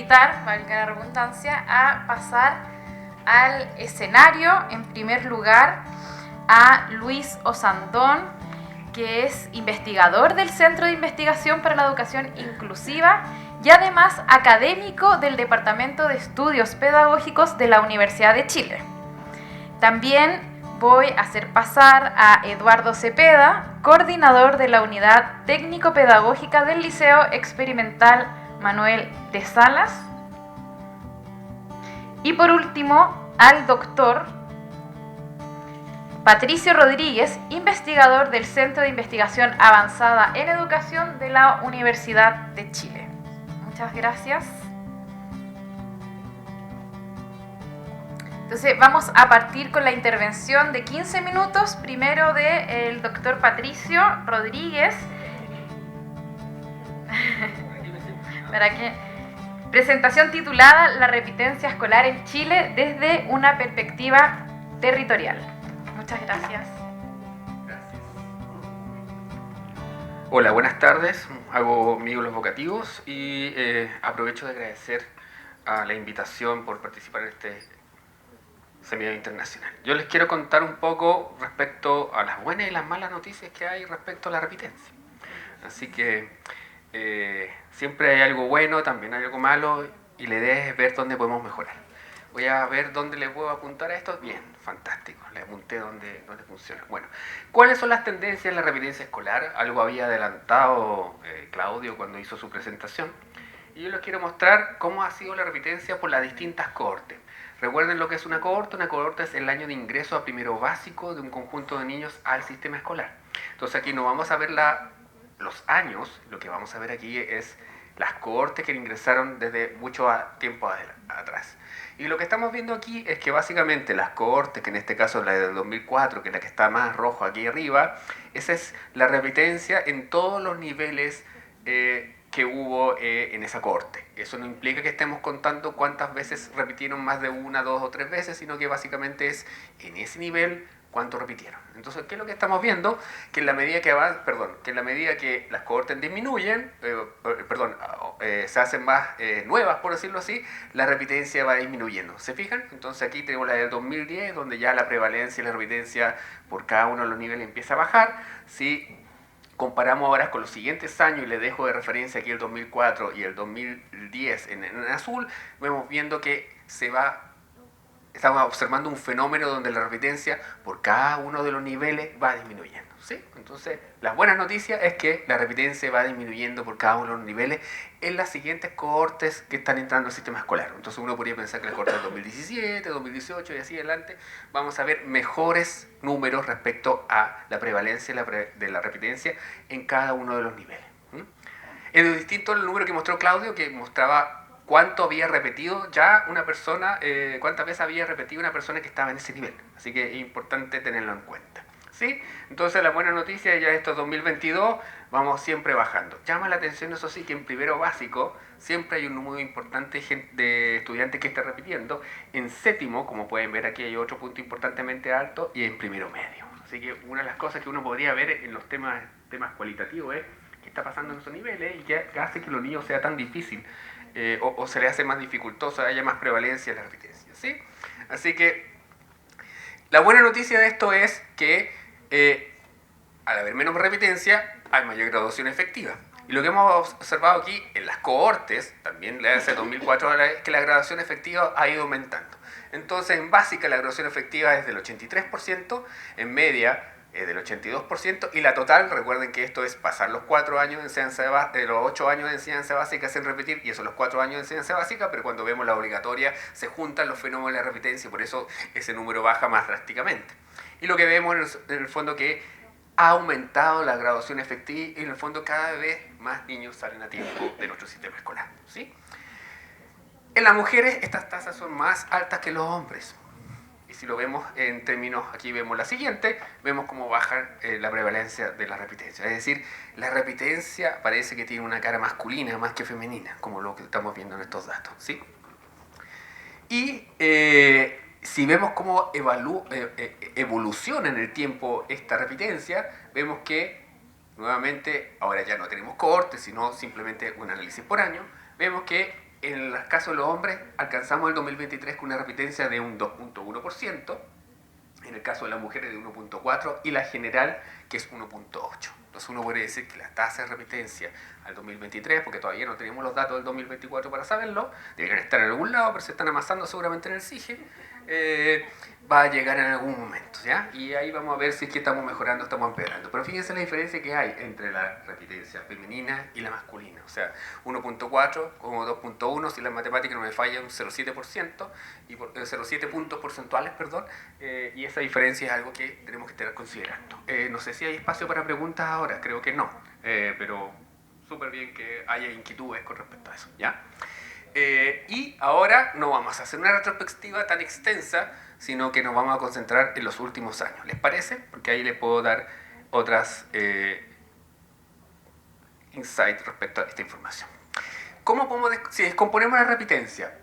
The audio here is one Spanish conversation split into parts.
invitar, valga la redundancia, a pasar al escenario, en primer lugar, a Luis Osandón, que es investigador del Centro de Investigación para la Educación Inclusiva y además académico del Departamento de Estudios Pedagógicos de la Universidad de Chile. También voy a hacer pasar a Eduardo Cepeda, coordinador de la Unidad Técnico-Pedagógica del Liceo Experimental Manuel de Salas. Y por último, al doctor Patricio Rodríguez, investigador del Centro de Investigación Avanzada en Educación de la Universidad de Chile. Muchas gracias. Entonces vamos a partir con la intervención de 15 minutos, primero del doctor Patricio Rodríguez. ¿Para qué? Presentación titulada La repitencia escolar en Chile desde una perspectiva territorial. Muchas gracias. Hola, buenas tardes. Hago míos los vocativos y aprovecho de agradecer a la invitación por participar en este seminario internacional. Yo les quiero contar un poco respecto a las buenas y las malas noticias que hay respecto a la repitencia. Así que siempre hay algo bueno, también hay algo malo, y la idea es ver dónde podemos mejorar. Voy a ver dónde le puedo apuntar a esto. Bien, fantástico, le apunté dónde funciona. Bueno, ¿cuáles son las tendencias en la repitencia escolar? Algo había adelantado Claudio cuando hizo su presentación. Y yo les quiero mostrar cómo ha sido la repitencia por las distintas cohortes. Recuerden lo que es una cohorte. Una cohorte es el año de ingreso a primero básico de un conjunto de niños al sistema escolar. Entonces aquí no vamos a ver los años, lo que vamos a ver aquí es las cohortes que ingresaron desde mucho tiempo atrás. Y lo que estamos viendo aquí es que básicamente las cohortes, que en este caso es la del 2004, que es la que está más rojo aquí arriba, esa es la repitencia en todos los niveles que hubo en esa cohorte. Eso no implica que estemos contando cuántas veces repitieron más de una, dos o tres veces, sino que básicamente es en ese nivel cuánto repitieron. Entonces, ¿qué es lo que estamos viendo? Que en la medida que las cohortes disminuyen, se hacen más nuevas, por decirlo así, la repitencia va disminuyendo. ¿Se fijan? Entonces aquí tenemos la del 2010, donde ya la prevalencia y la repitencia por cada uno de los niveles empieza a bajar. Si comparamos ahora con los siguientes años, y les dejo de referencia aquí el 2004 y el 2010 en azul, vemos viendo que estamos observando un fenómeno donde la repitencia por cada uno de los niveles va disminuyendo, ¿sí? Entonces, las buenas noticias es que la repitencia va disminuyendo por cada uno de los niveles en las siguientes cohortes que están entrando al sistema escolar. Entonces uno podría pensar que la cohorte del 2017, 2018 y así adelante vamos a ver mejores números respecto a la prevalencia de la repitencia en cada uno de los niveles. Es distinto el número que mostró Claudio, que mostraba cuánto había repetido ya una persona, cuántas veces había repetido una persona que estaba en ese nivel. Así que es importante tenerlo en cuenta, ¿sí? Entonces la buena noticia ya esto es 2022, vamos siempre bajando. Llama la atención, eso sí, que en primero básico siempre hay un número importante de estudiantes que está repitiendo. En séptimo, como pueden ver aquí, hay otro punto importantemente alto, y en primero medio. Así que una de las cosas que uno podría ver en los temas cualitativos es qué está pasando en esos niveles y qué hace que los niños sea tan difícil. O se le hace más dificultoso, haya más prevalencia en la repitencia, ¿sí? Así que la buena noticia de esto es que al haber menos repitencia hay mayor graduación efectiva. Y lo que hemos observado aquí en las cohortes, también desde 2004, es que la graduación efectiva ha ido aumentando. Entonces, en básica la graduación efectiva es del 83%, en media del 82%, y la total, recuerden que esto es pasar los 4 años de enseñanza los 8 años de enseñanza básica sin repetir, y eso los 4 años de enseñanza básica, pero cuando vemos la obligatoria se juntan los fenómenos de la repitencia y por eso ese número baja más drásticamente. Y lo que vemos en el fondo que ha aumentado la graduación efectiva y en el fondo cada vez más niños salen a tiempo de nuestro sistema escolar, ¿sí? En las mujeres estas tasas son más altas que los hombres. Y si lo vemos en términos, aquí vemos la siguiente, vemos cómo baja la prevalencia de la repitencia. Es decir, la repitencia parece que tiene una cara masculina más que femenina, como lo que estamos viendo en estos datos, ¿sí? Y si vemos cómo evoluciona en el tiempo esta repitencia, vemos que, nuevamente, ahora ya no tenemos cohortes, sino simplemente un análisis por año, vemos que En el caso de los hombres, alcanzamos el 2023 con una repitencia de un 2.1%, en el caso de las mujeres de 1.4% y la general que es 1.8%. Entonces uno puede decir que la tasa de repitencia al 2023, porque todavía no tenemos los datos del 2024 para saberlo, deberían estar en algún lado, pero se están amasando seguramente en el CIGE, va a llegar en algún momento, ¿ya? Y ahí vamos a ver si es que estamos mejorando o estamos empeorando. Pero fíjense la diferencia que hay entre la repitencia femenina y la masculina. O sea, 1.4 como 2.1, si la matemática no me falla, un 0.7%, y 0.7 puntos porcentuales, perdón, y esa diferencia es algo que tenemos que estar considerando. No sé si hay espacio para preguntas ahora, creo que no, pero súper bien que haya inquietudes con respecto a eso, ¿ya? Y ahora no vamos a hacer una retrospectiva tan extensa, sino que nos vamos a concentrar en los últimos años. ¿Les parece? Porque ahí les puedo dar otras insights respecto a esta información. ¿Cómo podemos si descomponemos la repitencia?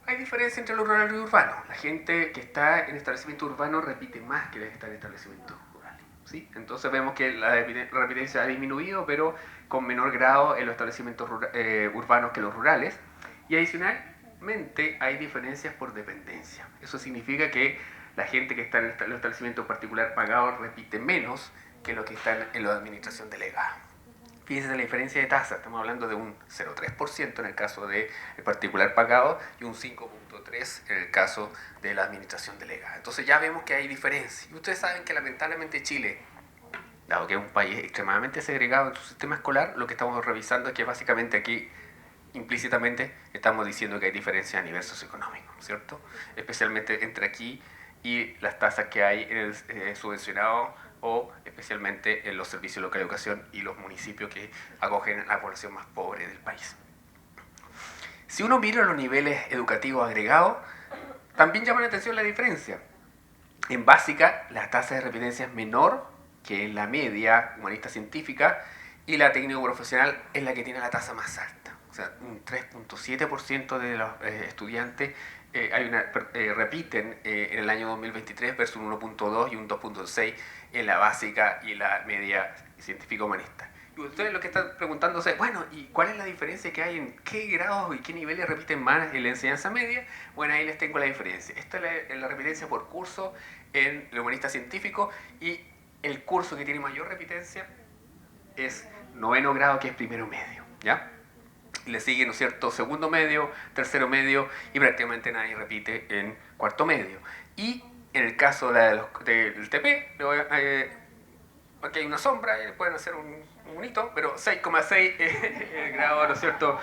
Hay diferencia entre lo rural y lo urbano. La gente que está en establecimiento urbano repite más que la que está en establecimientos rurales, ¿sí? Entonces vemos que la repitencia ha disminuido, pero con menor grado en los establecimientos urbanos que los rurales. Y adicionalmente hay diferencias por dependencia. Eso significa que la gente que está en los establecimientos particular pagados repite menos que los que están en la administración delegada. Fíjense la diferencia de tasa, estamos hablando de un 0,3% en el caso del particular pagado y un 5,3% en el caso de la administración delegada. Entonces ya vemos que hay diferencia. Y ustedes saben que lamentablemente Chile, dado que es un país extremadamente segregado en su sistema escolar, lo que estamos revisando es que básicamente aquí implícitamente estamos diciendo que hay diferencia a nivel socioeconómico, ¿cierto? Especialmente entre aquí y las tasas que hay en el subvencionado o especialmente en los servicios locales de educación y los municipios que acogen a la población más pobre del país. Si uno mira los niveles educativos agregados, también llama la atención la diferencia. En básica, la tasa de repitencia es menor que en la media humanista científica y la técnico profesional es la que tiene la tasa más alta. O sea, un 3.7% de los estudiantes repiten en el año 2023 versus un 1.2 y un 2.6 en la básica y la media científica humanista. Y ustedes lo que están preguntándose, bueno, ¿y cuál es la diferencia que hay en qué grados y qué niveles repiten más en la enseñanza media? Bueno, ahí les tengo la diferencia. Esta es la repitencia por curso en el humanista científico y el curso que tiene mayor repitencia es 9º grado, que es primero medio, ¿ya? Le sigue, ¿no es cierto?, segundo medio, tercero medio y prácticamente nadie repite en cuarto medio. Y en el caso del TP, aquí hay una sombra, pueden hacer un bonito, pero 6,6 grado, ¿no es cierto?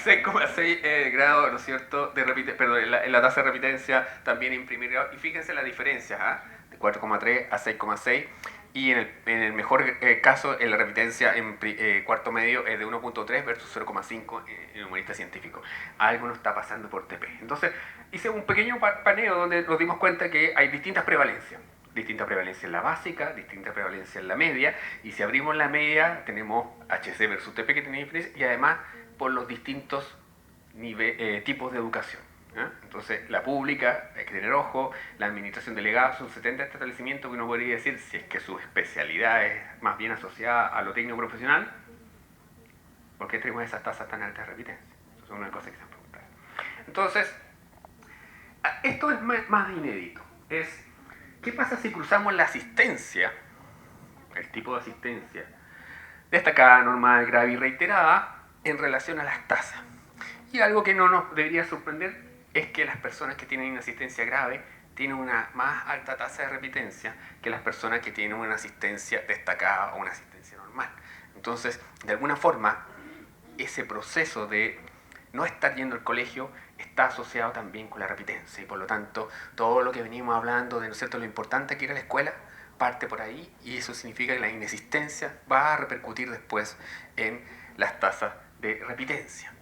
6,6 grado, ¿no es cierto?, en la tasa de repitencia también en primer grado. Y fíjense la diferencia, de 4,3 a 6,6. Y en el mejor caso, en la repitencia en cuarto medio es de 1.3 versus 0.5 en el humanista científico. Algo no está pasando por TP. Entonces, hice un pequeño paneo donde nos dimos cuenta que hay distintas prevalencias. Distinta prevalencia en la básica, distinta prevalencia en la media. Y si abrimos la media, tenemos HC versus TP que tiene diferencia. Y además, por los distintos tipos de educación. Entonces, la pública, hay que tener ojo, la administración delegada, son 70 establecimientos que uno podría decir, si es que su especialidad es más bien asociada a lo técnico profesional, ¿por qué tenemos esas tasas tan altas de repitencia? Eso es una cosa que se han preguntado. Entonces, esto es más inédito. ¿Qué pasa si cruzamos la asistencia, el tipo de asistencia, destacada, normal, grave y reiterada, en relación a las tasas? Y algo que no nos debería sorprender es que las personas que tienen inasistencia grave tienen una más alta tasa de repitencia que las personas que tienen una asistencia destacada o una asistencia normal. Entonces, de alguna forma, ese proceso de no estar yendo al colegio está asociado también con la repitencia y por lo tanto, todo lo que venimos hablando de, ¿no es cierto?, lo importante que ir a la escuela parte por ahí y eso significa que la inasistencia va a repercutir después en las tasas de repitencia.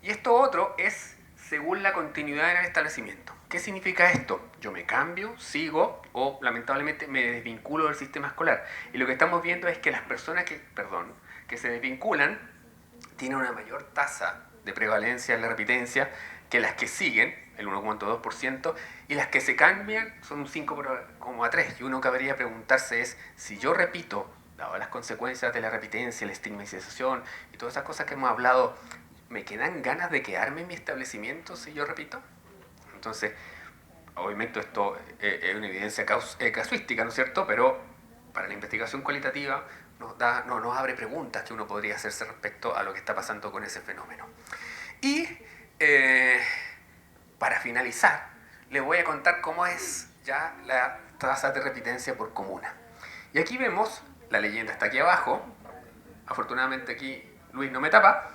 Y esto otro es según la continuidad en el establecimiento. ¿Qué significa esto? Yo me cambio, sigo o lamentablemente me desvinculo del sistema escolar. Y lo que estamos viendo es que las personas que se desvinculan tienen una mayor tasa de prevalencia en la repitencia que las que siguen, el 1.2%, y las que se cambian son un 5,3%. Y uno cabría preguntarse es, si yo repito, dado las consecuencias de la repitencia, la estigmatización y todas esas cosas que hemos hablado, ¿me quedan ganas de quedarme en mi establecimiento si yo repito? Entonces, obviamente esto es una evidencia casuística, ¿no es cierto? Pero para la investigación cualitativa nos abre preguntas que uno podría hacerse respecto a lo que está pasando con ese fenómeno. Y para finalizar, les voy a contar cómo es ya la tasa de repitencia por comuna. Y aquí vemos, la leyenda está aquí abajo, afortunadamente aquí Luis no me tapa,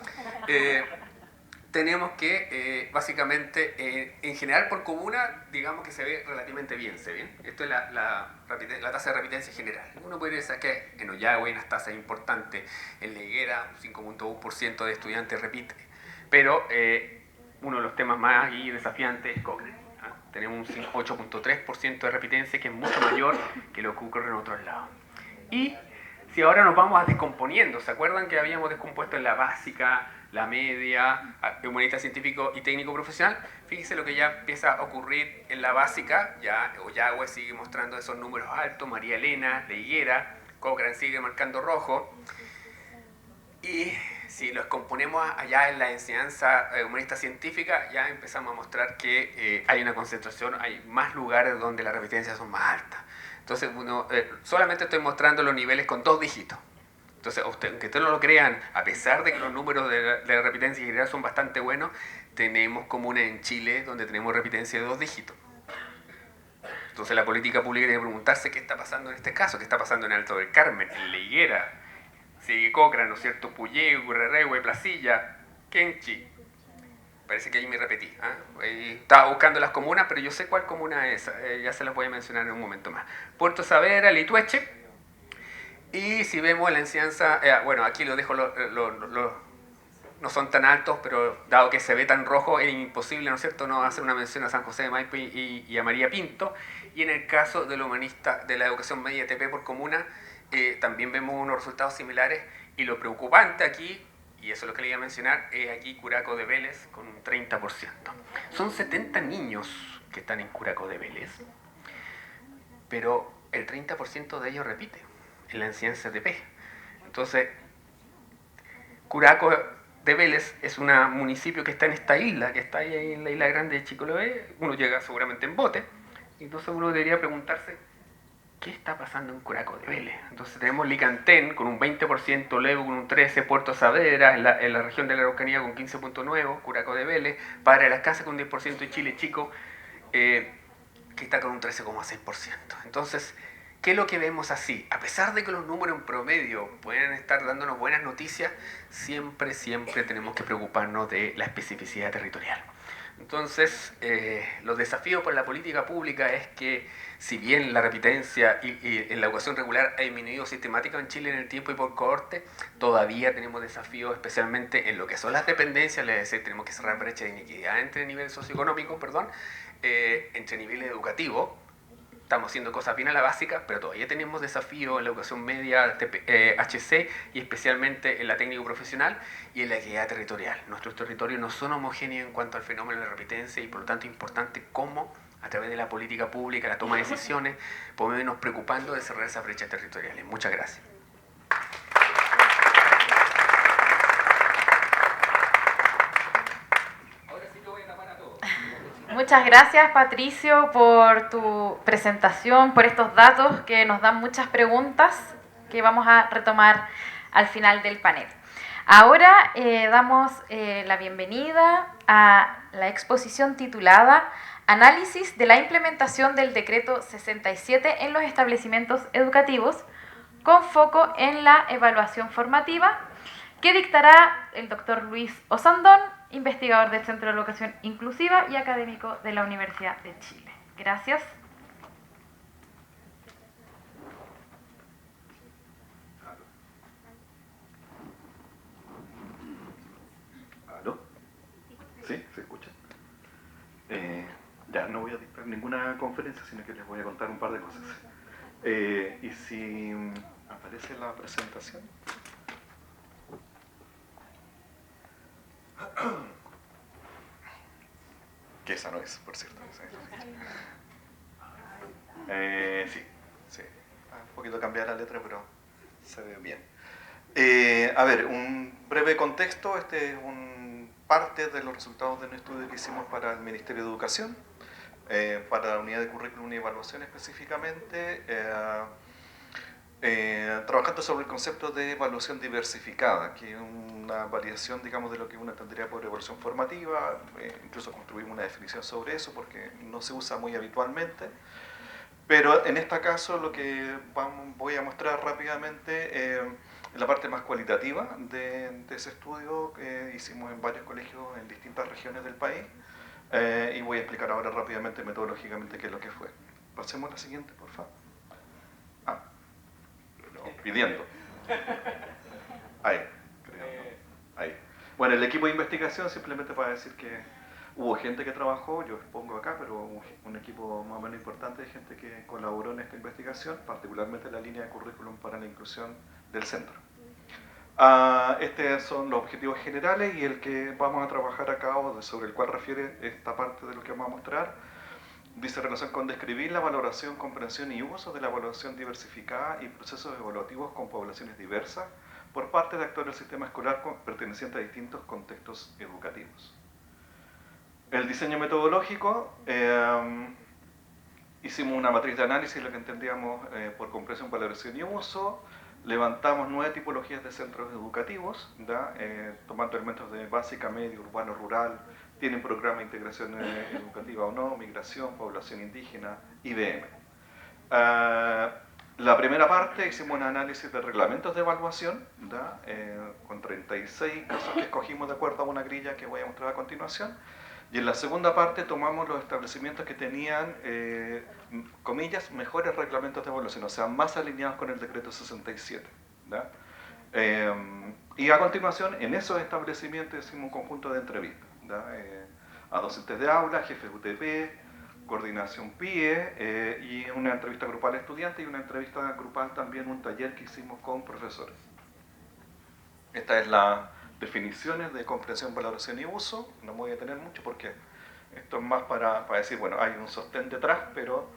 tenemos que básicamente en general por comuna digamos que se ve relativamente bien, ¿se ven? Esto es la tasa de repitencia general. Uno podría decir que en Ollagüe hay unas tasas importantes, en La Higuera 5.1% de estudiantes repite, pero uno de los temas más desafiantes es Cochrane. Tenemos un 8.3% de repitencia, que es mucho mayor que lo que ocurre en otros lados. Y si ahora nos vamos a descomponiendo, ¿se acuerdan que habíamos descompuesto en la básica, la media, humanista científico y técnico profesional? Fíjense lo que ya empieza a ocurrir en la básica. Ya Ollagüe sigue mostrando esos números altos, María Elena, La Higuera, Cochrane sigue marcando rojo. Y si los componemos allá en la enseñanza humanista científica, ya empezamos a mostrar que hay una concentración, hay más lugares donde las repitencias son más altas. Entonces, solamente estoy mostrando los niveles con 2 dígitos. Entonces, aunque ustedes no lo crean, a pesar de que los números de la repitencia general son bastante buenos, tenemos comunas en Chile donde tenemos repitencia de 2 dígitos. Entonces, la política pública tiene que preguntarse qué está pasando en este caso, qué está pasando en Alto del Carmen, en La Higuera, sigue Cochrane, ¿no es cierto? Puyehue, Currerehue, Placilla, Kenchi. Parece que ahí me repetí. Estaba buscando las comunas, pero yo sé cuál comuna es. Ya se las voy a mencionar en un momento más. Puerto Saavedra, Litueche. Y si vemos la enseñanza, bueno, aquí lo dejo, no son tan altos, pero dado que se ve tan rojo, es imposible, ¿no es cierto?, no hacer una mención a San José de Maipo y a María Pinto. Y en el caso de la humanista, de la educación media TP por comuna, también vemos unos resultados similares, y lo preocupante aquí, y eso es lo que le iba a mencionar, es aquí Curaco de Vélez con un 30%. Son 70 niños que están en Curaco de Vélez, pero el 30% de ellos repite en la enseñanza TP. Entonces, Curaco de Vélez es un municipio que está en esta isla, que está ahí en la isla grande de Chiloé. Uno llega seguramente en bote, entonces uno debería preguntarse ¿qué está pasando en Curaco de Vélez? Entonces tenemos Licantén con un 20%, Lebu con un 13%, Puerto Saavedra en la región de la Araucanía con 15.9%, Curaco de Vélez, Padre de las Casas con 10% y Chile Chico que está con un 13.6%. Entonces, ¿qué es lo que vemos así? A pesar de que los números en promedio pueden estar dándonos buenas noticias, siempre tenemos que preocuparnos de la especificidad territorial. Entonces, los desafíos por la política pública es que, si bien la repitencia y en la educación regular ha disminuido sistemática en Chile en el tiempo y por cohorte, todavía tenemos desafíos, especialmente en lo que son las dependencias, es decir, tenemos que cerrar brechas de inequidad entre niveles socioeconómicos, entre niveles educativos. Estamos haciendo cosas bien a la básica, pero todavía tenemos desafíos en la educación media, HC, y especialmente en la técnico profesional y en la equidad territorial. Nuestros territorios no son homogéneos en cuanto al fenómeno de la repitencia, y por lo tanto es importante cómo, a través de la política pública, la toma de decisiones, podemos irnos preocupando de cerrar esas brechas territoriales. Muchas gracias. Muchas gracias, Patricio, por tu presentación, por estos datos que nos dan muchas preguntas que vamos a retomar al final del panel. Ahora damos la bienvenida a la exposición titulada Análisis de la implementación del Decreto 67 en los establecimientos educativos, con foco en la evaluación formativa, que dictará el doctor Luis Osandón, investigador del Centro de Educación Inclusiva y académico de la Universidad de Chile. Gracias. ¿Aló? ¿Sí? ¿Se escucha? Ya no voy a dictar ninguna conferencia, sino que les voy a contar un par de cosas. Y si aparece la presentación. Que esa no es, por cierto. Sí. Un poquito cambiar la letra, pero se ve bien. A ver, un breve contexto. Este es un parte de los resultados de un estudio que hicimos para el Ministerio de Educación, para la unidad de currículum y evaluación específicamente, trabajando sobre el concepto de evaluación diversificada, que es una variación, digamos, de lo que uno entendería por evaluación formativa. Incluso construimos una definición sobre eso porque no se usa muy habitualmente. Pero en este caso lo que voy a mostrar rápidamente es la parte más cualitativa de ese estudio que hicimos en varios colegios en distintas regiones del país, y voy a explicar ahora rápidamente metodológicamente qué es lo que fue. Pasemos a la siguiente, por favor. Pidiendo. Ahí, creo, ¿no? Ahí. Bueno, el equipo de investigación, simplemente para decir que hubo gente que trabajó, yo expongo acá, pero un equipo más o menos importante de gente que colaboró en esta investigación, particularmente en la línea de currículum para la inclusión del centro. Estos son los objetivos generales y el que vamos a trabajar acá, o sobre el cual refiere esta parte de lo que vamos a mostrar, dice relación con describir la valoración, comprensión y uso de la evaluación diversificada y procesos evaluativos con poblaciones diversas por parte de actores del sistema escolar pertenecientes a distintos contextos educativos. El diseño metodológico, hicimos una matriz de análisis, lo que entendíamos por comprensión, valoración y uso. Levantamos 9 tipologías de centros educativos, tomando elementos de básica, medio, urbano, rural, tienen programa de integración educativa o no, migración, población indígena, IBM. La primera parte hicimos un análisis de reglamentos de evaluación, con 36 casos que escogimos de acuerdo a una grilla que voy a mostrar a continuación. Y en la segunda parte tomamos los establecimientos que tenían, comillas, mejores reglamentos de evaluación, o sea, más alineados con el decreto 67. Y a continuación, en esos establecimientos hicimos un conjunto de entrevistas, a docentes de aula, jefes UTP, coordinación PIE, y una entrevista grupal a estudiantes y una entrevista grupal también, un taller que hicimos con profesores. Esta es la definiciones de comprensión, valoración y uso. No me voy a detener mucho porque esto es más para decir, bueno, hay un sostén detrás, pero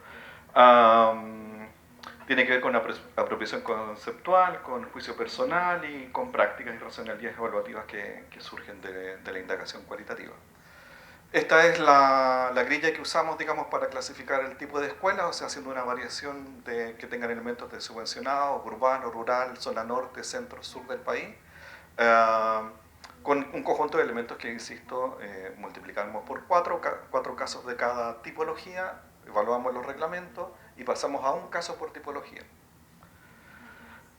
tiene que ver con apropiación conceptual, con juicio personal y con prácticas y racionalidades evaluativas que surgen de la indagación cualitativa. Esta es la grilla que usamos, digamos, para clasificar el tipo de escuela, o sea, haciendo una variación de que tengan elementos de subvencionado, urbano, rural, zona norte, centro, sur del país, con un conjunto de elementos que, insisto, multiplicamos por 4 casos de cada tipología, evaluamos los reglamentos y pasamos a un caso por tipología.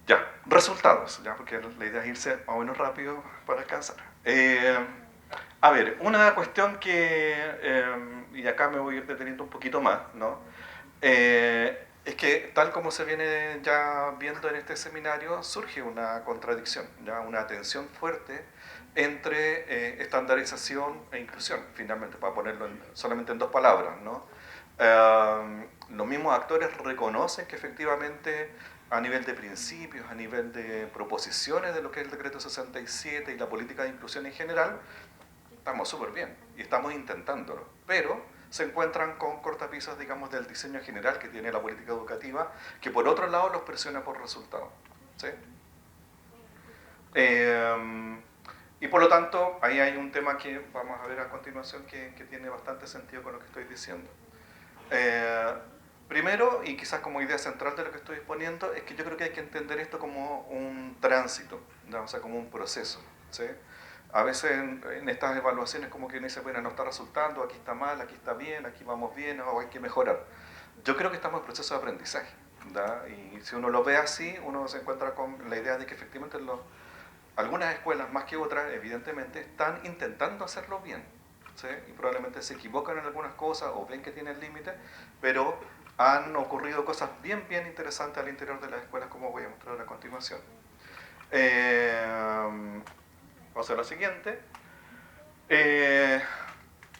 Ya, resultados, ya, porque la idea es irse más o menos rápido para alcanzar. A ver, una cuestión que, y acá me voy a ir deteniendo un poquito más, ¿no? Es que tal como se viene ya viendo en este seminario, surge una contradicción, ¿ya? Una tensión fuerte entre estandarización e inclusión, finalmente, para ponerlo solamente en 2 palabras, ¿no? Los mismos actores reconocen que efectivamente a nivel de principios, a nivel de proposiciones de lo que es el decreto 67 y la política de inclusión en general, estamos súper bien y estamos intentándolo, pero se encuentran con cortapisas, digamos, del diseño general que tiene la política educativa, que por otro lado los presiona por resultados, ¿sí? Y por lo tanto, ahí hay un tema que vamos a ver a continuación que tiene bastante sentido con lo que estoy diciendo. Primero, y quizás como idea central de lo que estoy exponiendo, es que yo creo que hay que entender esto como un tránsito, ¿no? O sea, como un proceso, ¿sí? A veces en estas evaluaciones como que uno dice, bueno, no está resultando, aquí está mal, aquí está bien, aquí vamos bien, o hay que mejorar. Yo creo que estamos en proceso de aprendizaje, ¿da? Y si uno lo ve así, uno se encuentra con la idea de que efectivamente algunas escuelas, más que otras, evidentemente, están intentando hacerlo bien, ¿sí? Y probablemente se equivocan en algunas cosas o ven que tienen límites, pero han ocurrido cosas bien interesantes al interior de las escuelas, como voy a mostrar a continuación. Vamos a la siguiente.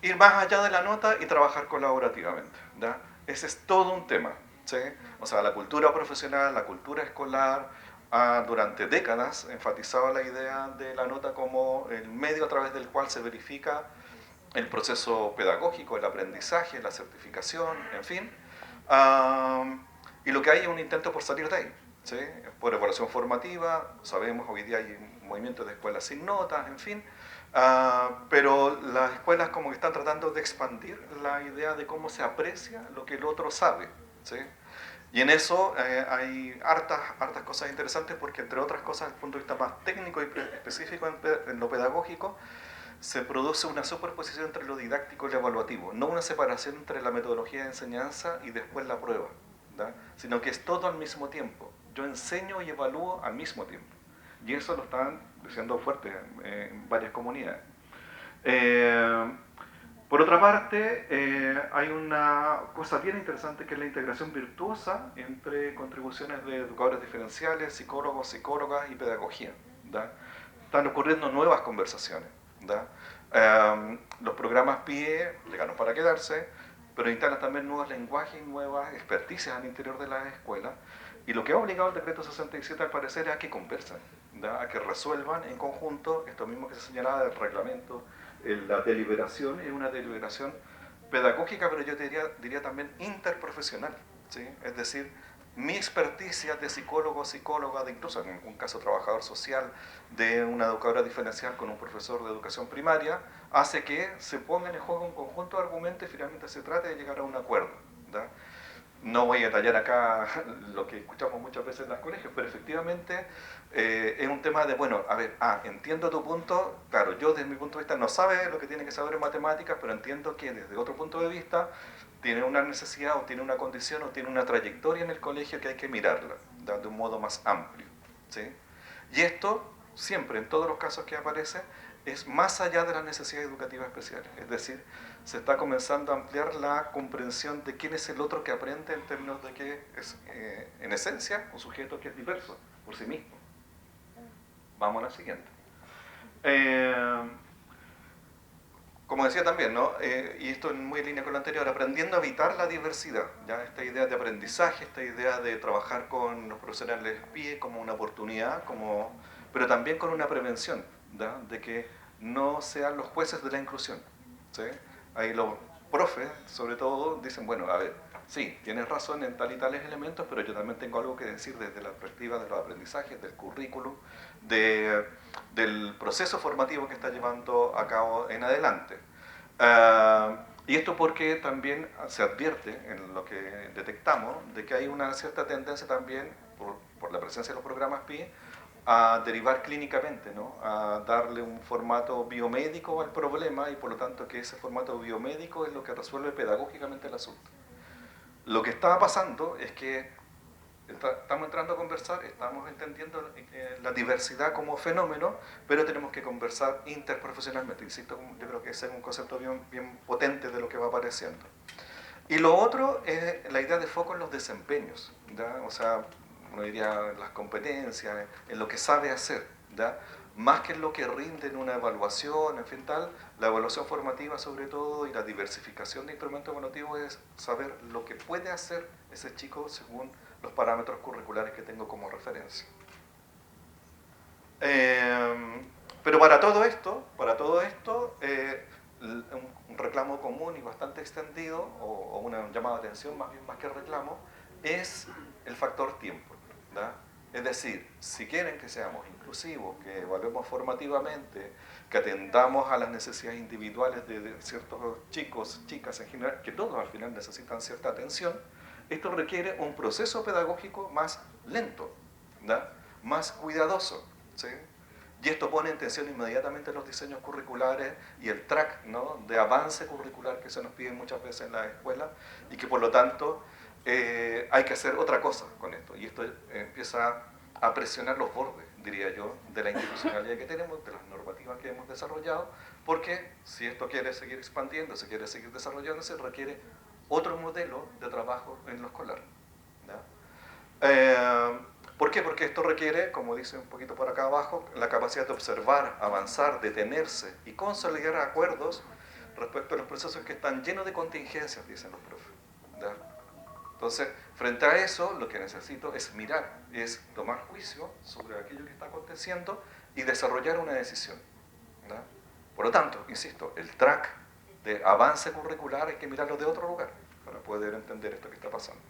Ir más allá de la nota y trabajar colaborativamente, ¿ya? Ese es todo un tema, ¿sí? O sea, la cultura profesional, la cultura escolar, ha durante décadas enfatizado la idea de la nota como el medio a través del cual se verifica el proceso pedagógico, el aprendizaje, la certificación, en fin. Y lo que hay es un intento por salir de ahí, ¿sí? Por evaluación formativa, sabemos hoy día hay un movimiento de escuelas sin notas, en fin, pero las escuelas como que están tratando de expandir la idea de cómo se aprecia lo que el otro sabe, ¿sí? Y en eso hay hartas cosas interesantes porque, entre otras cosas, desde el punto de vista más técnico y específico en lo pedagógico, se produce una superposición entre lo didáctico y lo evaluativo, no una separación entre la metodología de enseñanza y después la prueba, ¿da? Sino que es todo al mismo tiempo. Yo enseño y evalúo al mismo tiempo. Y eso lo están diciendo fuerte en varias comunidades. Por otra parte, hay una cosa bien interesante que es la integración virtuosa entre contribuciones de educadores diferenciales, psicólogos, psicólogas y pedagogía, ¿da? Están ocurriendo nuevas conversaciones, ¿da? Los programas PIE llegaron para quedarse, pero instalan también nuevos lenguajes y nuevas experticias al interior de las escuelas. Y lo que ha obligado el decreto 67 al parecer es a que conversen, ¿da? A que resuelvan en conjunto esto mismo que se señalaba del reglamento. La deliberación es una deliberación pedagógica, pero yo diría también interprofesional, ¿sí? Es decir, mi experticia de psicólogo, psicóloga, de incluso en un caso trabajador social, de una educadora diferencial con un profesor de educación primaria, hace que se pongan en juego un conjunto de argumentos y finalmente se trate de llegar a un acuerdo, ¿da? No voy a detallar acá lo que escuchamos muchas veces en los colegios, pero efectivamente es un tema de, bueno, a ver, entiendo tu punto, claro, yo desde mi punto de vista no sabe lo que tiene que saber en matemáticas, pero entiendo que desde otro punto de vista tiene una necesidad o tiene una condición o tiene una trayectoria en el colegio que hay que mirarla, ¿da? De un modo más amplio, ¿sí? Y esto, siempre, en todos los casos que aparece, es más allá de las necesidades educativas especiales, es decir, se está comenzando a ampliar la comprensión de quién es el otro que aprende en términos de que es, en esencia, un sujeto que es diverso por sí mismo. Vamos a la siguiente. Como decía también, ¿no? Y esto es muy en línea con lo anterior, aprendiendo a evitar la diversidad, ¿ya? Esta idea de aprendizaje, esta idea de trabajar con los profesionales PIE como una oportunidad, pero también con una prevención, ¿ya? De que no sean los jueces de la inclusión, ¿sí? Ahí los profes, sobre todo, dicen, bueno, a ver, sí, tienes razón en tal y tales elementos, pero yo también tengo algo que decir desde la perspectiva de los aprendizajes, del currículum, del proceso formativo que está llevando a cabo en adelante. Y esto porque también se advierte en lo que detectamos de que hay una cierta tendencia también, por la presencia de los programas PIE, a derivar clínicamente, ¿no? A darle un formato biomédico al problema y por lo tanto que ese formato biomédico es lo que resuelve pedagógicamente el asunto. Lo que está pasando es que estamos entrando a conversar, estamos entendiendo la diversidad como fenómeno, pero tenemos que conversar interprofesionalmente. Insisto, yo creo que ese es un concepto bien potente de lo que va apareciendo. Y lo otro es la idea de foco en los desempeños, ¿ya? O sea, uno diría las competencias, en lo que sabe hacer, ¿ya? Más que en lo que rinde en una evaluación, en fin tal, la evaluación formativa sobre todo y la diversificación de instrumentos evaluativos es saber lo que puede hacer ese chico según los parámetros curriculares que tengo como referencia. Pero para todo esto un reclamo común y bastante extendido, o una llamada de atención más que reclamo, es el factor tiempo, ¿da? Es decir, si quieren que seamos inclusivos, que evaluemos formativamente, que atendamos a las necesidades individuales de ciertos chicos, chicas en general, que todos al final necesitan cierta atención, esto requiere un proceso pedagógico más lento, ¿da? Más cuidadoso, ¿sí? Y esto pone en tensión inmediatamente los diseños curriculares y el track, ¿no? De avance curricular que se nos pide muchas veces en la escuela y que por lo tanto hay que hacer otra cosa con esto. Y esto empieza a presionar los bordes, diría yo, de la institucionalidad que tenemos, de las normativas que hemos desarrollado, porque si esto quiere seguir expandiendo, se quiere seguir desarrollándose, requiere otro modelo de trabajo en lo escolar, ¿ya? ¿Por qué? Porque esto requiere, como dice un poquito por acá abajo, la capacidad de observar, avanzar, detenerse y consolidar acuerdos respecto a los procesos que están llenos de contingencias, dicen los profes, ¿ya? Entonces, frente a eso, lo que necesito es mirar, es tomar juicio sobre aquello que está aconteciendo y desarrollar una decisión, ¿ya? Por lo tanto, insisto, el track de avance curricular hay que mirarlo de otro lugar para poder entender esto que está pasando.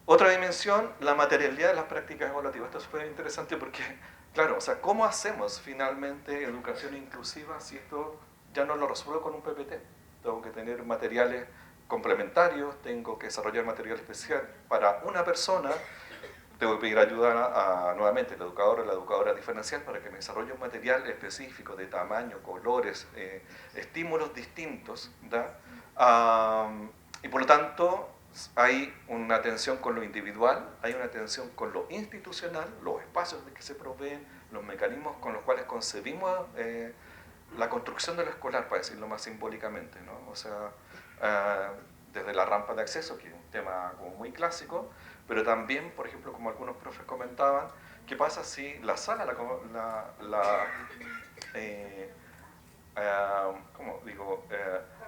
Otra dimensión, la materialidad de las prácticas evaluativas. Esto es súper interesante porque, claro, o sea, ¿cómo hacemos finalmente educación inclusiva si esto ya no lo resuelvo con un PPT? Tengo que tener materiales complementarios, tengo que desarrollar material especial para una persona, tengo que pedir ayuda nuevamente al educador o la educadora diferencial para que me desarrolle un material específico de tamaño, colores, estímulos distintos, ¿da? Y por lo tanto hay una tensión con lo individual, hay una tensión con lo institucional, los espacios de que se proveen, los mecanismos con los cuales concebimos la construcción de lo escolar, para decirlo más simbólicamente, ¿no? O sea, desde la rampa de acceso, que es un tema como muy clásico, pero también, por ejemplo, como algunos profes comentaban, ¿qué pasa si la sala ¿cómo digo?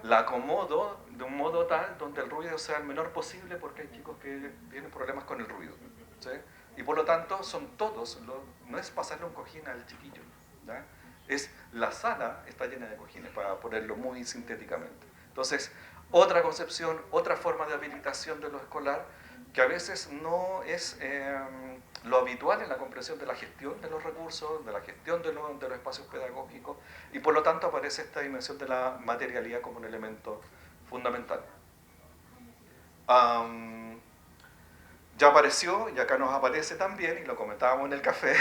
La acomodo de un modo tal donde el ruido sea el menor posible porque hay chicos que tienen problemas con el ruido, ¿sí? Y por lo tanto son todos, no es pasarle un cojín al chiquillo, ¿sí? Es la sala está llena de cojines, para ponerlo muy sintéticamente. Entonces, otra concepción, otra forma de habilitación de lo escolar que a veces no es lo habitual en la comprensión de la gestión de los recursos, de la gestión de los espacios pedagógicos, y por lo tanto aparece esta dimensión de la materialidad como un elemento fundamental. Ya apareció, y acá nos aparece también, y lo comentábamos en el café,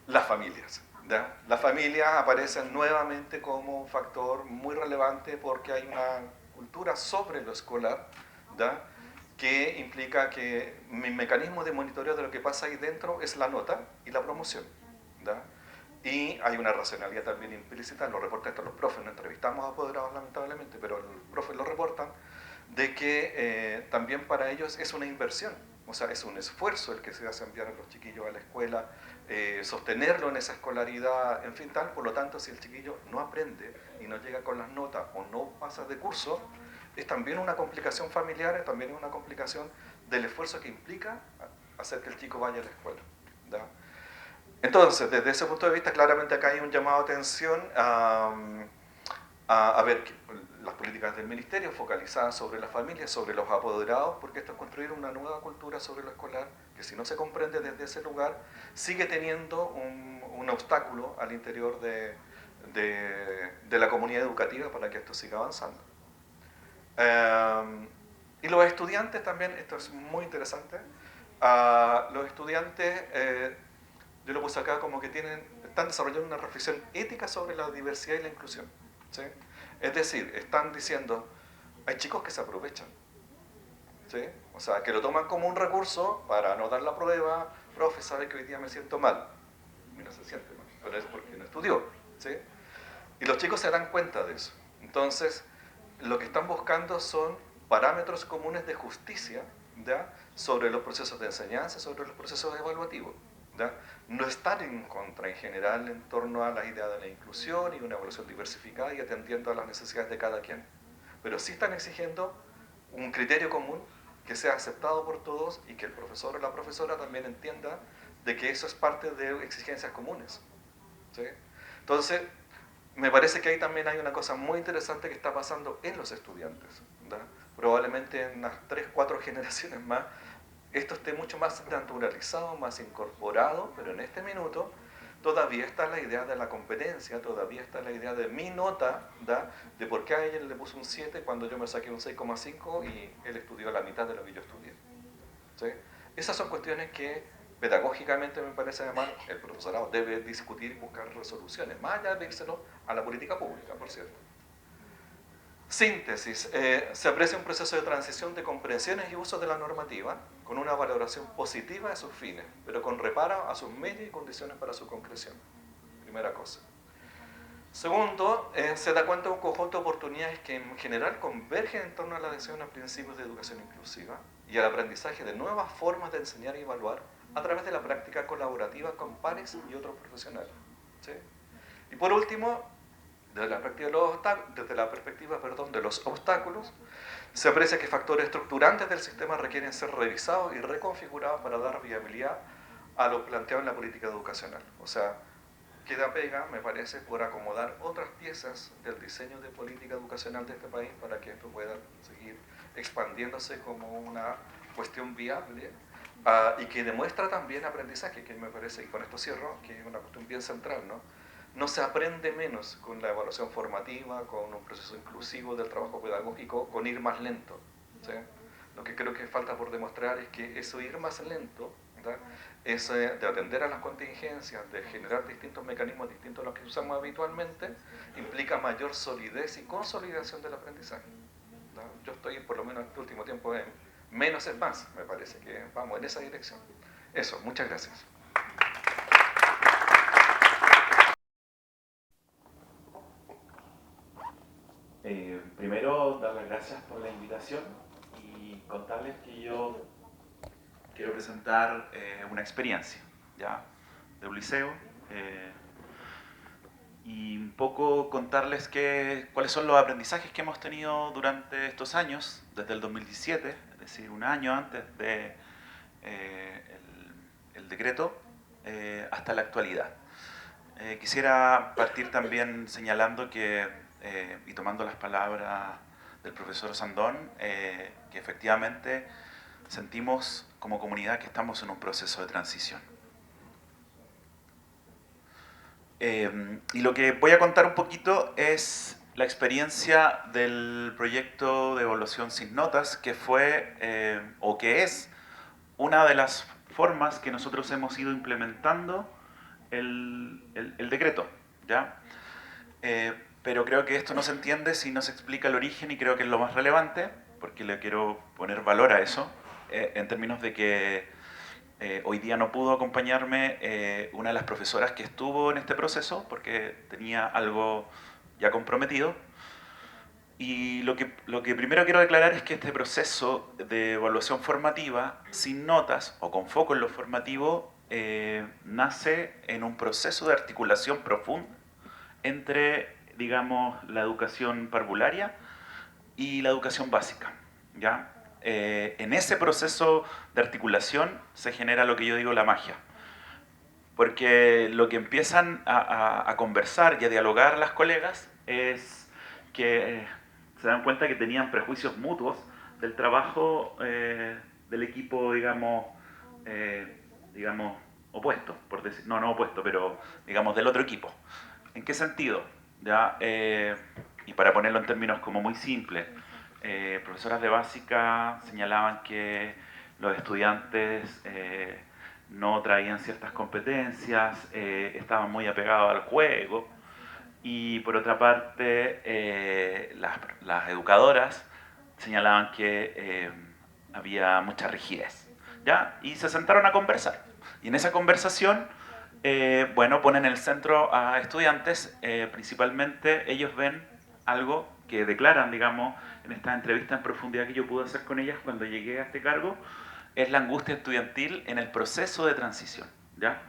las familias. ¿Ya? Las familias aparecen nuevamente como un factor muy relevante porque hay una cultura sobre lo escolar, ¿ya? Que implica que mi mecanismo de monitoreo de lo que pasa ahí dentro es la nota y la promoción, ¿ya? Y hay una racionalidad también implícita, lo reportan estos los profes, no entrevistamos a apoderados lamentablemente, pero los profes lo reportan, de que también para ellos es una inversión, o sea, es un esfuerzo el que se hace enviar a los chiquillos a la escuela, sostenerlo en esa escolaridad, en fin, tal. Por lo tanto, si el chiquillo no aprende y no llega con las notas o no pasa de curso, es también una complicación familiar, es también una complicación del esfuerzo que implica hacer que el chico vaya a la escuela, ¿da? Entonces, desde ese punto de vista, claramente acá hay un llamado de atención a ver las políticas del ministerio focalizadas sobre las familias, sobre los apoderados, porque esto es construir una nueva cultura sobre lo escolar, que si no se comprende desde ese lugar, sigue teniendo un obstáculo al interior de la comunidad educativa para que esto siga avanzando. Y los estudiantes también, esto es muy interesante, los estudiantes, yo lo puse acá como que están desarrollando una reflexión ética sobre la diversidad y la inclusión, ¿sí? Es decir, están diciendo, hay chicos que se aprovechan, ¿sí? O sea, que lo toman como un recurso para no dar la prueba, profe, sabe que hoy día me siento mal, y no se siente mal, pero es porque no estudió, ¿sí? Y los chicos se dan cuenta de eso. Entonces, lo que están buscando son parámetros comunes de justicia, ¿ya? Sobre los procesos de enseñanza, sobre los procesos evaluativos, ¿ya? No están en contra en general en torno a la idea de la inclusión y una evaluación diversificada y atendiendo a las necesidades de cada quien, pero sí están exigiendo un criterio común que sea aceptado por todos y que el profesor o la profesora también entienda de que eso es parte de exigencias comunes, ¿sí? Entonces, me parece que ahí también hay una cosa muy interesante que está pasando en los estudiantes, ¿verdad? Probablemente en unas 3, 4 generaciones más esto esté mucho más naturalizado, más incorporado, pero en este minuto todavía está la idea de la competencia, todavía está la idea de mi nota, ¿da? De por qué a ella le puso un 7 cuando yo me saqué un 6,5 y él estudió la mitad de lo que yo estudié, ¿sí? Esas son cuestiones que pedagógicamente me parece además el profesorado debe discutir y buscar resoluciones, más allá de írselo a la política pública, por cierto. Síntesis. Se aprecia un proceso de transición de comprensiones y usos de la normativa con una valoración positiva de sus fines, pero con reparo a sus medios y condiciones para su concreción. Primera cosa. Segundo, se da cuenta de un conjunto de oportunidades que en general convergen en torno a la adhesión a principios de educación inclusiva y al aprendizaje de nuevas formas de enseñar y evaluar a través de la práctica colaborativa con pares y otros profesionales, ¿sí? Y por último, desde la perspectiva de los obstáculos, se aprecia que factores estructurantes del sistema requieren ser revisados y reconfigurados para dar viabilidad a lo planteado en la política educacional. O sea, queda pega, me parece, por acomodar otras piezas del diseño de política educacional de este país para que esto pueda seguir expandiéndose como una cuestión viable y que demuestra también aprendizaje, que me parece, y con esto cierro, que es una cuestión bien central, ¿no? No se aprende menos con la evaluación formativa, con un proceso inclusivo del trabajo pedagógico, con ir más lento, ¿sí? Lo que creo que falta por demostrar es que eso ir más lento, ¿verdad? Es de atender a las contingencias, de generar distintos mecanismos distintos a los que usamos habitualmente, implica mayor solidez y consolidación del aprendizaje, ¿verdad? Yo estoy, por lo menos en este último tiempo, en menos es más, me parece que vamos en esa dirección. Eso, muchas gracias. Primero, dar las gracias por la invitación y contarles que yo quiero presentar una experiencia, ¿ya? De un liceo y un poco contarles cuáles son los aprendizajes que hemos tenido durante estos años, desde el 2017, es decir, un año antes de el decreto, hasta la actualidad. Quisiera partir también señalando que y tomando las palabras del profesor Sandón, que efectivamente sentimos como comunidad que estamos en un proceso de transición. Y lo que voy a contar un poquito es la experiencia del proyecto de evaluación sin notas, que fue, o que es, una de las formas que nosotros hemos ido implementando el decreto, ¿ya? Pero creo que esto no se entiende si no se explica el origen, y creo que es lo más relevante, porque le quiero poner valor a eso, en términos de que hoy día no pudo acompañarme una de las profesoras que estuvo en este proceso, porque tenía algo ya comprometido. Y lo que primero quiero declarar es que este proceso de evaluación formativa sin notas, o con foco en lo formativo, nace en un proceso de articulación profunda entre, digamos, la educación parvularia y la educación básica, ¿ya? En ese proceso de articulación se genera lo que yo digo la magia, porque lo que empiezan a conversar y a dialogar las colegas es que se dan cuenta que tenían prejuicios mutuos del trabajo del equipo, digamos, opuesto, por decir, no opuesto, pero digamos del otro equipo. ¿En qué sentido? ¿Ya? Y para ponerlo en términos como muy simples, profesoras de básica señalaban que los estudiantes no traían ciertas competencias, estaban muy apegados al juego, y por otra parte las educadoras señalaban que había mucha rigidez, ¿ya? Y se sentaron a conversar, y en esa conversación bueno, ponen en el centro a estudiantes. Principalmente ellos ven algo que declaran, digamos, en esta entrevista en profundidad que yo pude hacer con ellas cuando llegué a este cargo, es la angustia estudiantil en el proceso de transición, ¿ya?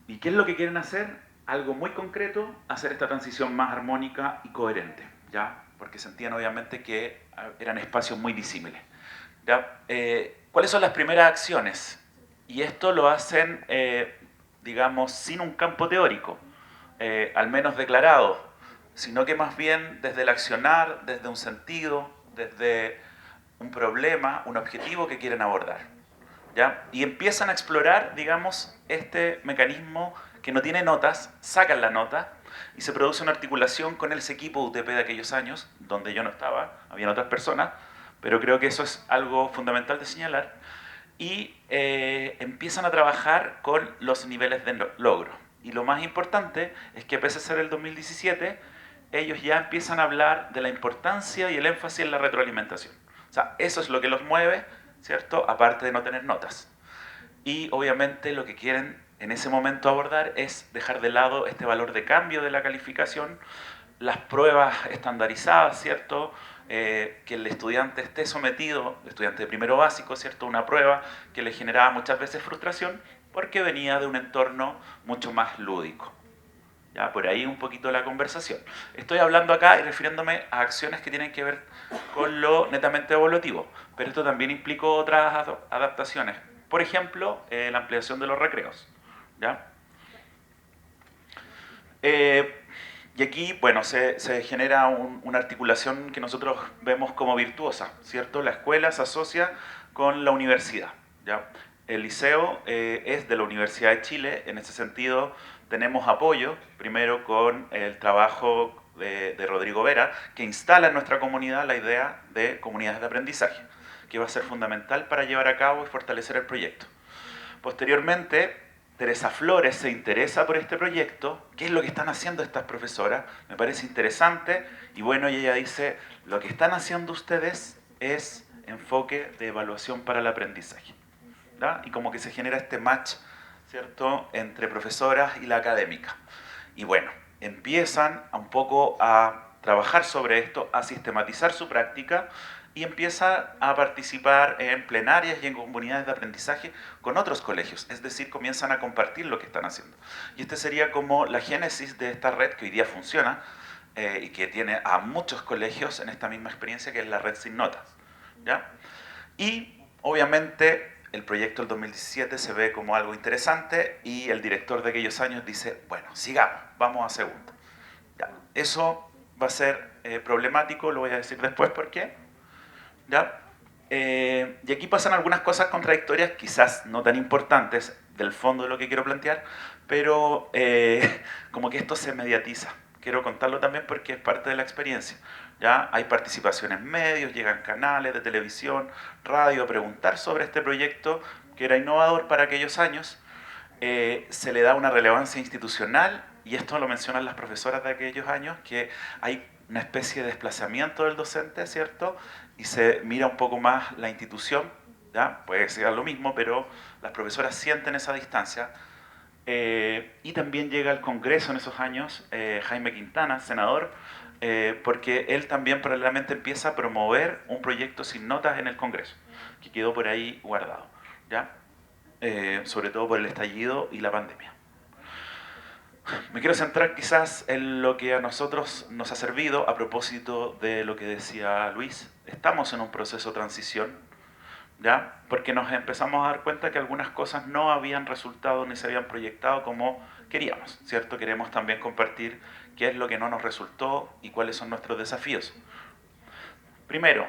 ¿Y qué es lo que quieren hacer? Algo muy concreto: hacer esta transición más armónica y coherente, ¿ya? Porque sentían obviamente que eran espacios muy disímiles, ¿ya? ¿Cuáles son las primeras acciones? Y esto lo hacen, digamos, sin un campo teórico, al menos declarado, sino que más bien desde el accionar, desde un sentido, desde un problema, un objetivo que quieren abordar, ¿ya? Y empiezan a explorar, digamos, este mecanismo que no tiene notas, sacan la nota y se produce una articulación con ese equipo UTP de aquellos años, donde yo no estaba, habían otras personas, pero creo que eso es algo fundamental de señalar. Y empiezan a trabajar con los niveles de logro. Y lo más importante es que, pese a ser el 2017, ellos ya empiezan a hablar de la importancia y el énfasis en la retroalimentación. O sea, eso es lo que los mueve, ¿cierto? Aparte de no tener notas. Y obviamente lo que quieren en ese momento abordar es dejar de lado este valor de cambio de la calificación, las pruebas estandarizadas, ¿cierto? Que el estudiante esté sometido, el estudiante de primero básico, ¿cierto?, a una prueba que le generaba muchas veces frustración porque venía de un entorno mucho más lúdico. Ya, por ahí un poquito la conversación. Estoy hablando acá y refiriéndome a acciones que tienen que ver con lo netamente evaluativo, pero esto también implicó otras adaptaciones. Por ejemplo, la ampliación de los recreos, ¿ya? Y aquí, bueno, se genera una articulación que nosotros vemos como virtuosa, ¿cierto? La escuela se asocia con la universidad, ¿ya? El liceo es de la Universidad de Chile. En ese sentido tenemos apoyo, primero con el trabajo de Rodrigo Vera, que instala en nuestra comunidad la idea de comunidades de aprendizaje, que va a ser fundamental para llevar a cabo y fortalecer el proyecto. Posteriormente, Teresa Flores se interesa por este proyecto. ¿Qué es lo que están haciendo estas profesoras? Me parece interesante. Y bueno, y ella dice, lo que están haciendo ustedes es enfoque de evaluación para el aprendizaje, ¿da? Y como que se genera este match, ¿cierto?, entre profesoras y la académica. Y bueno, empiezan un poco a trabajar sobre esto, a sistematizar su práctica, y empieza a participar en plenarias y en comunidades de aprendizaje con otros colegios, es decir, comienzan a compartir lo que están haciendo. Y este sería como la génesis de esta red que hoy día funciona y que tiene a muchos colegios en esta misma experiencia, que es la red Sin Notas, ¿ya? Y obviamente el proyecto del 2017 se ve como algo interesante y el director de aquellos años dice, bueno, sigamos, vamos a segunda. Ya, eso va a ser problemático, lo voy a decir después por qué. ¿Ya? Y aquí pasan algunas cosas contradictorias, quizás no tan importantes del fondo de lo que quiero plantear, pero como que esto se mediatiza. Quiero contarlo también porque es parte de la experiencia. ¿Ya? Hay participación en medios, llegan canales de televisión, radio a preguntar sobre este proyecto que era innovador para aquellos años. Se le da una relevancia institucional, y esto lo mencionan las profesoras de aquellos años, que hay una especie de desplazamiento del docente, ¿cierto? Y se mira un poco más la institución, ¿ya? Puede ser lo mismo, pero las profesoras sienten esa distancia. Y también llega al Congreso en esos años Jaime Quintana, senador, porque él también paralelamente empieza a promover un proyecto Sin Notas en el Congreso, que quedó por ahí guardado, ¿ya? Sobre todo por el estallido y la pandemia. Me quiero centrar quizás en lo que a nosotros nos ha servido a propósito de lo que decía Luis. Estamos en un proceso de transición, ¿ya? Porque nos empezamos a dar cuenta que algunas cosas no habían resultado ni se habían proyectado como queríamos, ¿cierto? Queremos también compartir qué es lo que no nos resultó y cuáles son nuestros desafíos. Primero,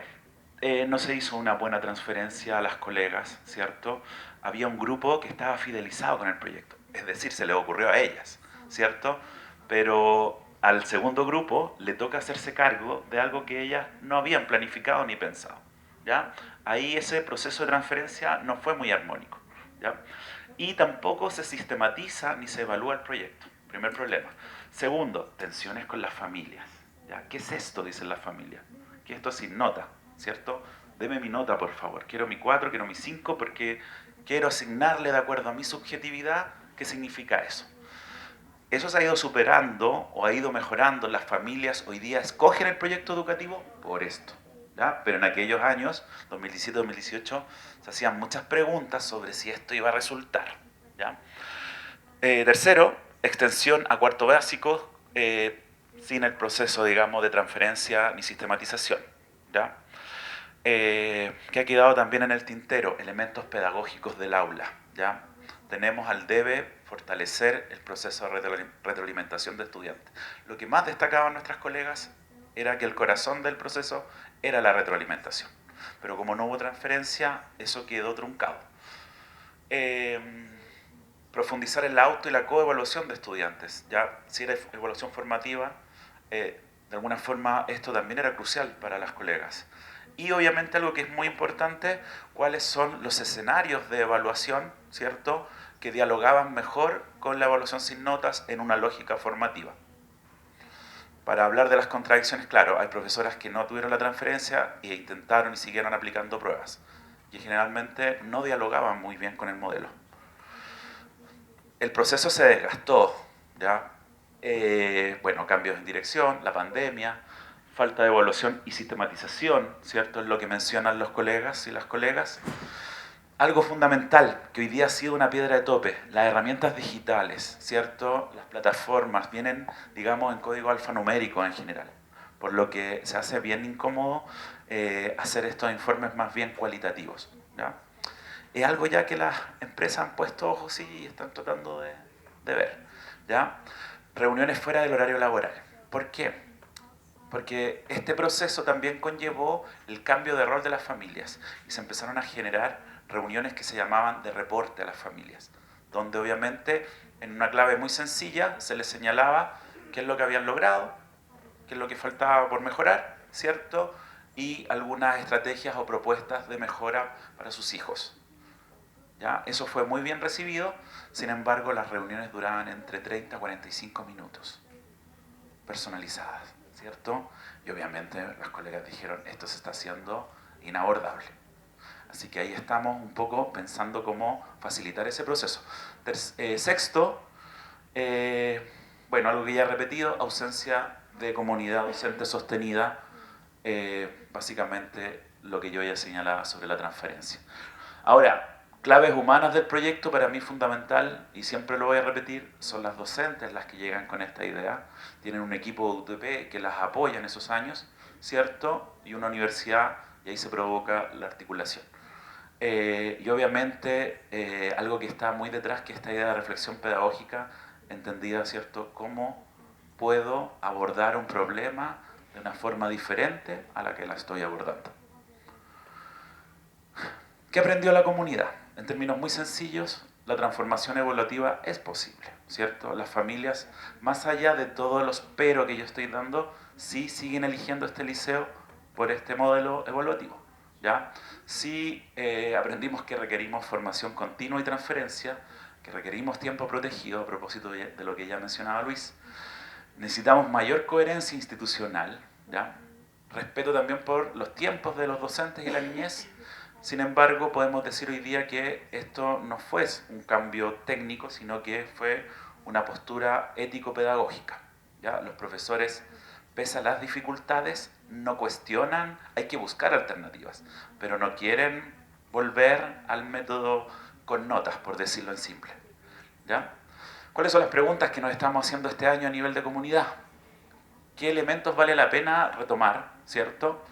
no se hizo una buena transferencia a las colegas, ¿cierto? Había un grupo que estaba fidelizado con el proyecto, es decir, se le ocurrió a ellas, ¿cierto? Pero al segundo grupo le toca hacerse cargo de algo que ellas no habían planificado ni pensado, ¿ya? Ahí ese proceso de transferencia no fue muy armónico, ¿ya? Y tampoco se sistematiza ni se evalúa el proyecto, primer problema. Segundo, tensiones con las familias, ¿ya? ¿Qué es esto?, dicen las familias. Que esto es sin nota, ¿cierto? Deme mi nota, por favor. Quiero mi 4, quiero mi 5, porque quiero asignarle de acuerdo a mi subjetividad qué significa eso. Eso se ha ido superando o ha ido mejorando. Las familias hoy día escogen el proyecto educativo por esto, ¿ya? Pero en aquellos años, 2017-2018, se hacían muchas preguntas sobre si esto iba a resultar, ¿ya? Tercero, extensión a cuarto básico, sin el proceso, digamos, de transferencia ni sistematización, ¿ya? Que ha quedado también en el tintero, elementos pedagógicos del aula, ¿ya? Tenemos al debe fortalecer el proceso de retroalimentación de estudiantes. Lo que más destacaban nuestras colegas era que el corazón del proceso era la retroalimentación. Pero como no hubo transferencia, eso quedó truncado. Profundizar en la auto y la coevaluación de estudiantes. Ya si era evaluación formativa, de alguna forma esto también era crucial para las colegas. Y obviamente algo que es muy importante, cuáles son los escenarios de evaluación, ¿cierto?, que dialogaban mejor con la evaluación sin notas en una lógica formativa. Para hablar de las contradicciones, claro, hay profesoras que no tuvieron la transferencia e intentaron y siguieron aplicando pruebas. Y generalmente no dialogaban muy bien con el modelo. El proceso se desgastó, ¿ya? Bueno, cambios en dirección, la pandemia, falta de evaluación y sistematización, ¿cierto? Es lo que mencionan los colegas y las colegas. Algo fundamental, que hoy día ha sido una piedra de tope, las herramientas digitales, ¿cierto? Las plataformas vienen, digamos, en código alfanumérico en general, por lo que se hace bien incómodo hacer estos informes más bien cualitativos, ¿ya? Es algo ya que las empresas han puesto ojos y están tratando de ver, ¿ya? Reuniones fuera del horario laboral. ¿Por qué? Porque este proceso también conllevó el cambio de rol de las familias y se empezaron a generar reuniones que se llamaban de reporte a las familias, donde obviamente en una clave muy sencilla se les señalaba qué es lo que habían logrado, qué es lo que faltaba por mejorar, ¿cierto? Y algunas estrategias o propuestas de mejora para sus hijos. ¿Ya? Eso fue muy bien recibido, sin embargo las reuniones duraban entre 30 a 45 minutos, personalizadas, ¿cierto? Y obviamente las colegas dijeron, esto se está haciendo inabordable. Así que ahí estamos un poco pensando cómo facilitar ese proceso. Sexto, bueno, algo que ya he repetido, ausencia de comunidad docente sostenida, básicamente lo que yo ya señalaba sobre la transferencia. Ahora, claves humanas del proyecto para mí fundamental, y siempre lo voy a repetir, son las docentes las que llegan con esta idea. Tienen un equipo de UTP que las apoya en esos años, ¿cierto? Y una universidad, y ahí se provoca la articulación. Y obviamente algo que está muy detrás, que esta idea de reflexión pedagógica, entendida, ¿cierto? ¿Cómo puedo abordar un problema de una forma diferente a la que la estoy abordando? ¿Qué aprendió la comunidad? En términos muy sencillos, la transformación evaluativa es posible, ¿cierto? Las familias, más allá de todos los pero que yo estoy dando, sí siguen eligiendo este liceo por este modelo evaluativo, ¿ya? Sí aprendimos que requerimos formación continua y transferencia, que requerimos tiempo protegido, a propósito de lo que ya mencionaba Luis. Necesitamos mayor coherencia institucional, ¿ya? Respeto también por los tiempos de los docentes y la niñez. Sin embargo, podemos decir hoy día que esto no fue un cambio técnico, sino que fue una postura ético-pedagógica, ¿ya? Los profesores, pese a las dificultades, no cuestionan, hay que buscar alternativas, pero no quieren volver al método con notas, por decirlo en simple, ¿ya? ¿Cuáles son las preguntas que nos estamos haciendo este año a nivel de comunidad? ¿Qué elementos vale la pena retomar, ¿cierto?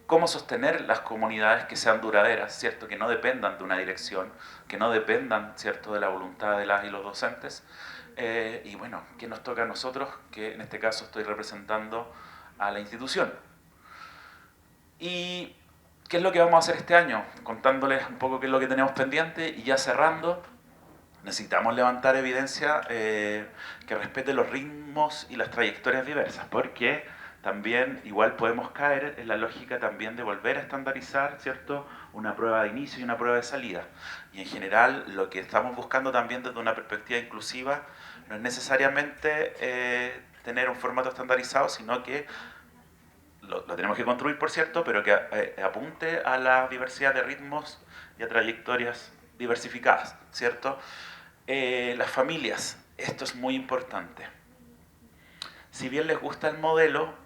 ¿Cómo sostener las comunidades que sean duraderas, ¿cierto? Que no dependan de una dirección, que no dependan, ¿cierto?, de la voluntad de las y los docentes. Y bueno, ¿qué nos toca a nosotros? Que en este caso estoy representando a la institución. ¿Y qué es lo que vamos a hacer este año? Contándoles un poco qué es lo que tenemos pendiente y ya cerrando. Necesitamos levantar evidencia que respete los ritmos y las trayectorias diversas, porque también igual podemos caer en la lógica también de volver a estandarizar, ¿cierto?, una prueba de inicio y una prueba de salida. Y en general lo que estamos buscando también desde una perspectiva inclusiva no es necesariamente tener un formato estandarizado, sino que lo tenemos que construir, por cierto, pero que apunte a la diversidad de ritmos y a trayectorias diversificadas, ¿cierto? Las familias, esto es muy importante. Si bien les gusta el modelo,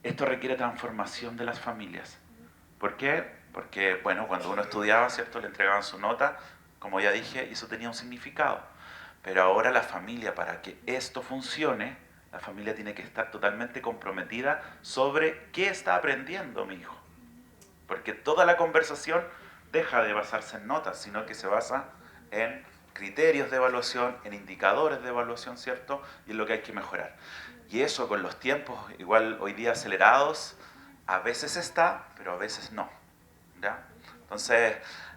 esto requiere transformación de las familias. ¿Por qué? Porque, bueno, cuando uno estudiaba, ¿cierto?, le entregaban su nota, como ya dije, y eso tenía un significado. Pero ahora la familia, para que esto funcione, la familia tiene que estar totalmente comprometida sobre qué está aprendiendo mi hijo. Porque toda la conversación deja de basarse en notas, sino que se basa en criterios de evaluación, en indicadores de evaluación, ¿cierto? Y en lo que hay que mejorar. Y eso con los tiempos, igual hoy día acelerados, a veces está, pero a veces no, ¿ya? Entonces,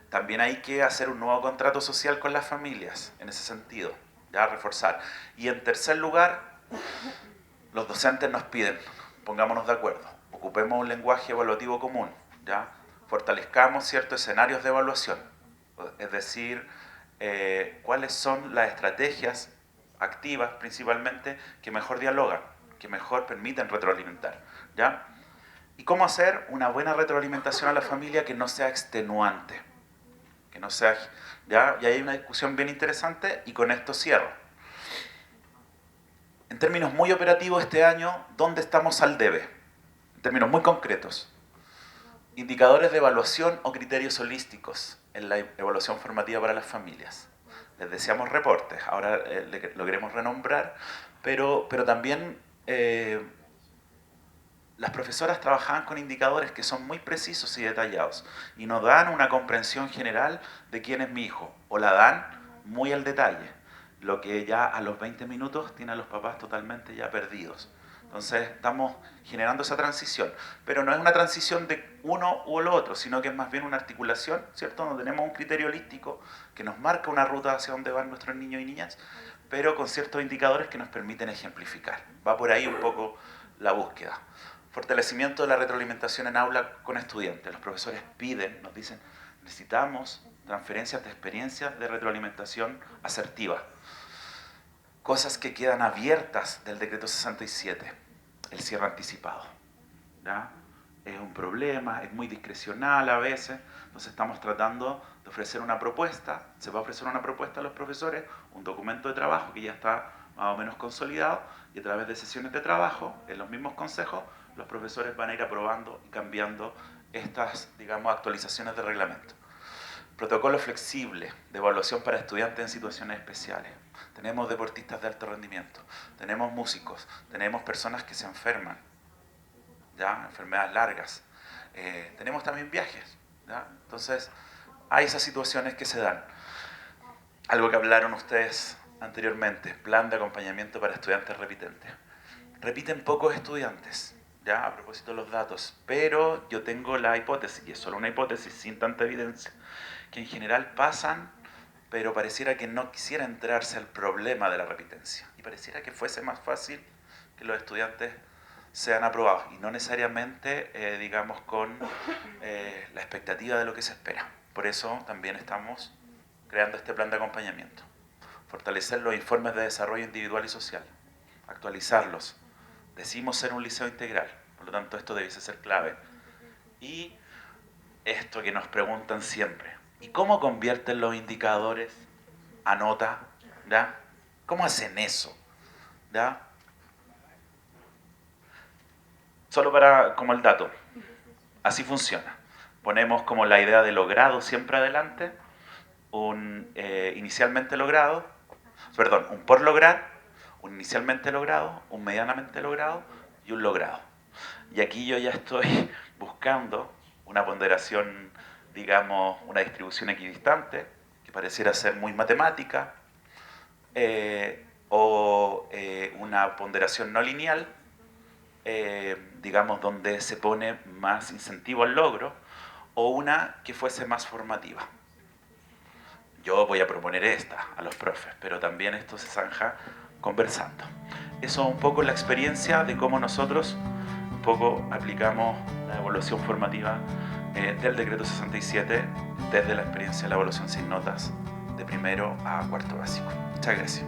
también hay que hacer un nuevo contrato social con las familias, en ese sentido, ¿ya? Reforzar. Y en tercer lugar, los docentes nos piden, pongámonos de acuerdo, ocupemos un lenguaje evaluativo común, ¿ya? Fortalezcamos ciertos escenarios de evaluación, es decir, cuáles son las estrategias activas principalmente que mejor dialogan, que mejor permiten retroalimentar, ¿ya? Y cómo hacer una buena retroalimentación a la familia que no sea extenuante, que no sea, ¿ya? Y hay una discusión bien interesante y con esto cierro. En términos muy operativos este año, ¿dónde estamos al debe? En términos muy concretos. Indicadores de evaluación o criterios holísticos en la evaluación formativa para las familias. Les decíamos reportes, ahora lo queremos renombrar, pero también las profesoras trabajaban con indicadores que son muy precisos y detallados y nos dan una comprensión general de quién es mi hijo, o la dan muy al detalle, lo que ya a los 20 minutos tiene a los papás totalmente ya perdidos, Entonces estamos generando esa transición, pero no es una transición de uno u el otro, sino que es más bien una articulación, ¿cierto? Donde tenemos un criterio holístico que nos marca una ruta hacia dónde van nuestros niños y niñas, pero con ciertos indicadores que nos permiten ejemplificar. Va por ahí un poco la búsqueda. Fortalecimiento de la retroalimentación en aula con estudiantes. Los profesores piden, nos dicen, necesitamos transferencias de experiencias de retroalimentación asertiva. Cosas que quedan abiertas del decreto 67, el cierre anticipado. ¿Ya? Es un problema, es muy discrecional a veces, entonces estamos tratando de ofrecer una propuesta, se va a ofrecer una propuesta a los profesores, un documento de trabajo que ya está más o menos consolidado, y a través de sesiones de trabajo, en los mismos consejos, los profesores van a ir aprobando y cambiando estas, digamos, actualizaciones de reglamento. Protocolo flexible de evaluación para estudiantes en situaciones especiales. Tenemos deportistas de alto rendimiento, tenemos músicos, tenemos personas que se enferman, ¿ya? Enfermedades largas. Tenemos también viajes, ¿ya? Entonces, hay esas situaciones que se dan. Algo que hablaron ustedes anteriormente, plan de acompañamiento para estudiantes repitentes. Repiten pocos estudiantes, ¿ya? A propósito de los datos, pero yo tengo la hipótesis, y es solo una hipótesis sin tanta evidencia, que en general pasan, pero pareciera que no quisiera entrarse al problema de la repitencia, y pareciera que fuese más fácil que los estudiantes sean aprobados, y no necesariamente, digamos, con la expectativa de lo que se espera. Por eso también estamos creando este plan de acompañamiento. Fortalecer los informes de desarrollo individual y social, actualizarlos. Decimos ser un liceo integral, por lo tanto esto debiese ser clave. Y esto que nos preguntan siempre, ¿y cómo convierten los indicadores a nota? ¿Ya? ¿Cómo hacen eso? ¿Ya? Solo para como el dato, así funciona. Ponemos como la idea de logrado siempre adelante, un inicialmente logrado, perdón, un por lograr, un inicialmente logrado, un medianamente logrado y un logrado. Y aquí yo ya estoy buscando una ponderación, digamos, una distribución equidistante, que pareciera ser muy matemática, o una ponderación no lineal, digamos, donde se pone más incentivo al logro, o una que fuese más formativa. Yo voy a proponer esta a los profes, pero también esto se zanja conversando. Eso es un poco la experiencia de cómo nosotros un poco aplicamos la evaluación formativa del decreto 67 desde la experiencia de la evaluación sin notas de primero a cuarto básico. Muchas gracias.